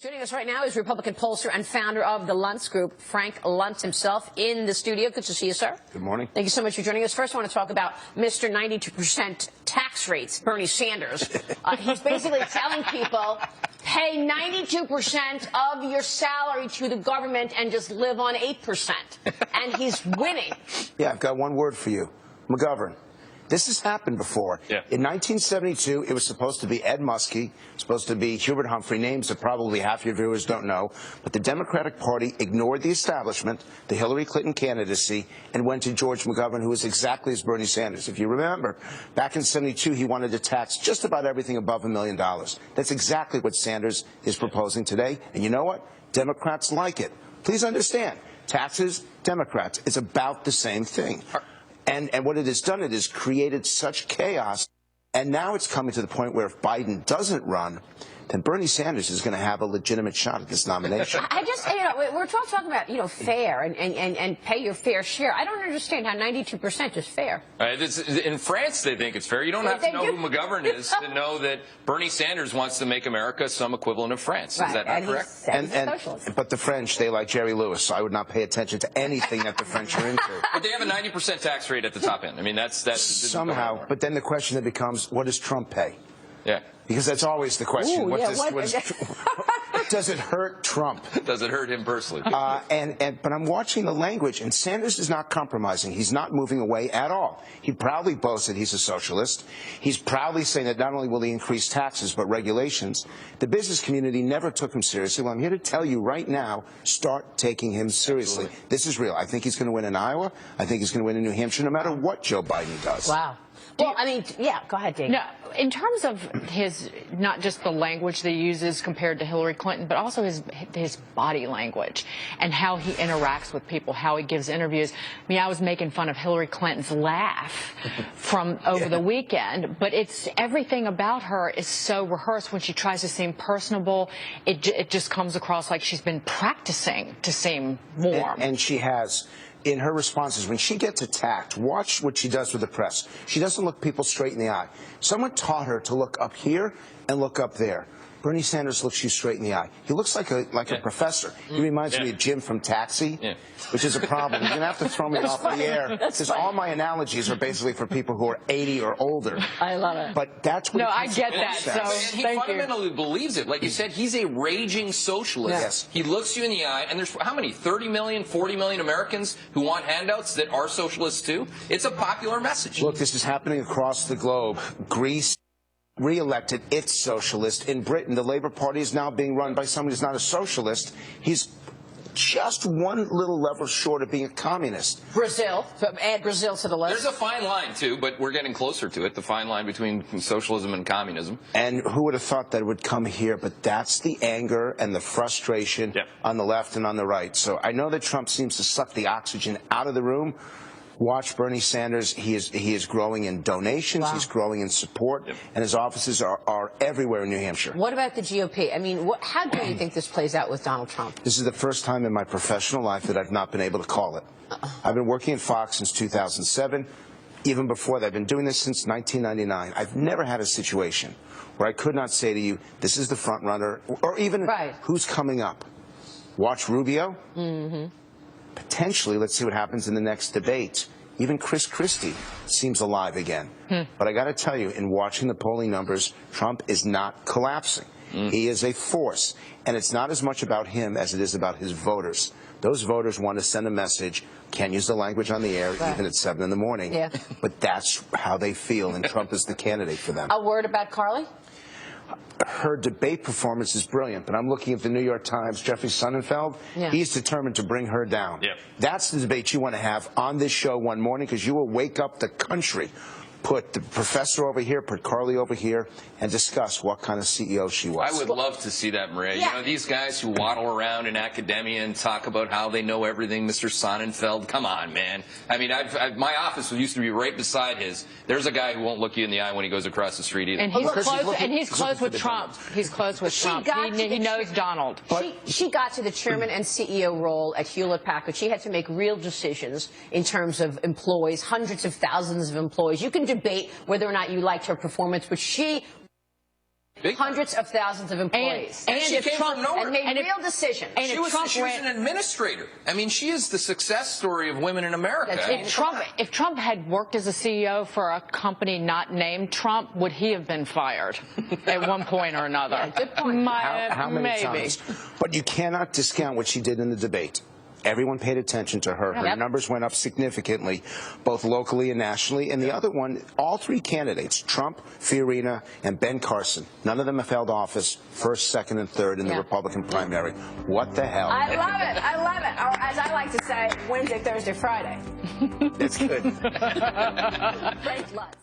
Joining us right now is Republican pollster and founder of the Luntz Group, Frank Luntz himself, in the studio. Good to see you, sir. Good morning. Thank you so much for joining us. First, I want to talk about Mr. 92% tax rates, Bernie Sanders. He's basically telling people, pay 92% of your salary to the government and just live on 8%. And he's winning. Yeah, I've got one word for you. McGovern. This has happened before. Yeah. In 1972, it was supposed to be Ed Muskie, supposed to be Hubert Humphrey, names that probably half your viewers don't know. But the Democratic Party ignored the establishment, the Hillary Clinton candidacy, and went to George McGovern, who was exactly as Bernie Sanders. If you remember, back in 72, he wanted to tax just about everything above $1 million. That's exactly what Sanders is proposing today. And you know what? Democrats like it. Please understand, taxes, Democrats, it's about the same thing. And what it has done, it has created such chaos. And now it's coming to the point where if Biden doesn't run, then Bernie Sanders is going to have a legitimate shot at this nomination. I just, we're talking about, fair and pay your fair share. I don't understand how 92% is fair. In France, they think it's fair. You don't have to know who McGovern is to know that Bernie Sanders wants to make America some equivalent of France. Right. Is that not correct? But the French, they like Jerry Lewis, so I would not pay attention to anything that the French are into. But they have a 90% tax rate at the top end. I mean, that's somehow. But then the question that becomes, what does Trump pay? Yeah. Because that's always the question. Ooh, does it hurt Trump? Does it hurt him personally? But I'm watching the language, and Sanders is not compromising. He's not moving away at all. He proudly boasts that he's a socialist. He's proudly saying that not only will he increase taxes, but regulations. The business community never took him seriously. Well, I'm here to tell you right now, start taking him seriously. Absolutely. This is real. I think he's going to win in Iowa. I think he's going to win in New Hampshire, no matter what Joe Biden does. Wow. Well, yeah, go ahead, Dave. No, in terms of his, not just the language that he uses compared to Hillary Clinton, but also his body language and how he interacts with people, how he gives interviews. I mean, I was making fun of Hillary Clinton's laugh from over the weekend, but it's everything about her is so rehearsed. When she tries to seem personable, it just comes across like she's been practicing to seem warm. And she has. In her responses, when she gets attacked, watch what she does with the press. She doesn't look people straight in the eye. Someone taught her to look up here and look up there. Bernie Sanders looks you straight in the eye. He looks like a professor. He reminds me of Jim from Taxi, which is a problem. You're going to have to throw me off the air, because all my analogies are basically for people who are 80 or older. I love it. But that's what No, I get that. So he fundamentally believes it. Like you said, he's a raging socialist. Yes. He looks you in the eye, and there's how many? 30 million, 40 million Americans who want handouts that are socialists too? It's a popular message. Look, this is happening across the globe. Greece re-elected its socialist. In Britain, the Labour Party is now being run by someone who's not a socialist. He's just one little level short of being a communist. Brazil. So add Brazil to the list. There's a fine line, too, but we're getting closer to it, the fine line between socialism and communism. And who would have thought that it would come here? But that's the anger and the frustration on the left and on the right. So I know that Trump seems to suck the oxygen out of the room. Watch Bernie Sanders. He is growing in donations. Wow. He's growing in support. And his offices are everywhere in New Hampshire. What about the GOP? I mean, how do you think this plays out with Donald Trump? This is the first time in my professional life that I've not been able to call it. I've been working at Fox since 2007. Even before that, I've been doing this since 1999. I've never had a situation where I could not say to you, this is the front runner, or even who's coming up. Watch Rubio. Mm-hmm. Potentially, let's see what happens in the next debate. Even Chris Christie seems alive again. But I got to tell you, in watching the polling numbers, Trump is not collapsing. He is a force. And it's not as much about him as it is about his voters. Those voters want to send a message, can't use the language on the air, even at 7 in the morning. Yeah. But that's how they feel, and Trump is the candidate for them. A word about Carly? Her debate performance is brilliant, but I'm looking at the New York Times, Jeffrey Sonnenfeld. He's determined to bring her down. That's the debate you want to have on this show one morning, because you will wake up the country. Put the professor over here, put Carly over here, and discuss what kind of CEO she was. I would love to see that, Maria. You know, these guys who waddle around in academia and talk about how they know everything, Mr. Sonnenfeld, come on, man. I mean, my office used to be right beside his. There's a guy who won't look you in the eye when he goes across the street either. And he's close with Trump. He's close with Trump. He knows Donald. She got to the chairman and CEO role at Hewlett-Packard. She had to make real decisions in terms of employees, hundreds of thousands of employees. You can debate whether or not you liked her performance, but she hundreds of thousands of employees. And she came from nowhere. And made real decisions. She was an administrator. I mean, she is the success story of women in America. If Trump had worked as a CEO for a company not named Trump, would he have been fired at one point or another? Yeah, good point. How many maybe. times? But you cannot discount what she did in the debate. Everyone paid attention to her. Her numbers went up significantly, both locally and nationally. And the other one, all three candidates, Trump, Fiorina, and Ben Carson, none of them have held office first, second, and third in the Republican primary. What the hell? I love it. I love it. Or as I like to say, Wednesday, Thursday, Friday. It's good. Frank Luntz.